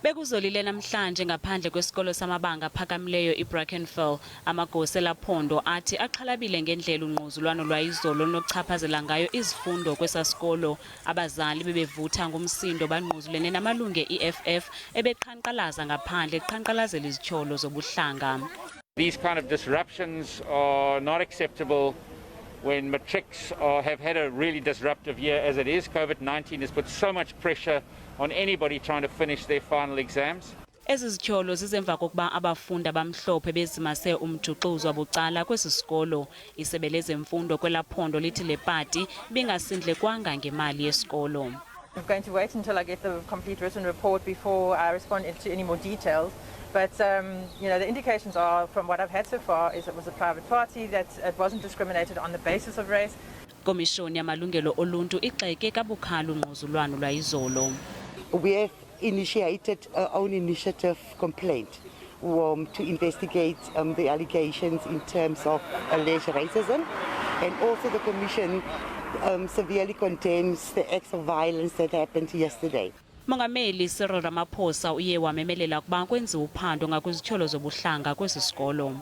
Bekuzolile namhlanje ngaphandle kwesikolo samabanga aphakamileyo eBrackenfell, amagosa elaphondo athi axhalabile ngendlela ungquzulwano lwayizolo nokuchaphazela ngayo izifundo kwesasikolo. Abazali bebevutha ngomsindo bangquzulene namalungu e-EFF ebeqhankqalaza ngaphandle eqhankqalazela izitsholo zobuhlanga. These kind of disruptions are not acceptable when matrics have had a really disruptive year as it is. COVID-19 has put so much pressure on anybody trying to finish their final exams. Ezi zitsholo zizemva kokuba abafundi abamhlophe bezimase umjuxuzo wabucala kwesisikolo. Isebe lezeMfundo kwelaphondo lithi le pati bingasindlekwanga ngemali yesikolo. I'm going to wait until I get the complete written report before I respond to any more details. But, the indications are, from what I've had so far, is it was a private party, that it wasn't discriminated on the basis of race. Komishoni yamalungelo oluntu igxeke kabukhali ungquzulwano lwayizolo. We have initiated our own initiative complaint to investigate the allegations in terms of alleged racism, and also the Commission severely condemns the acts of violence that happened yesterday. Mongameli Ramaphosa uye wamemelela ukuba kwenziwa uphando ngakwizitsholo zobuhlanga kwesisikolo.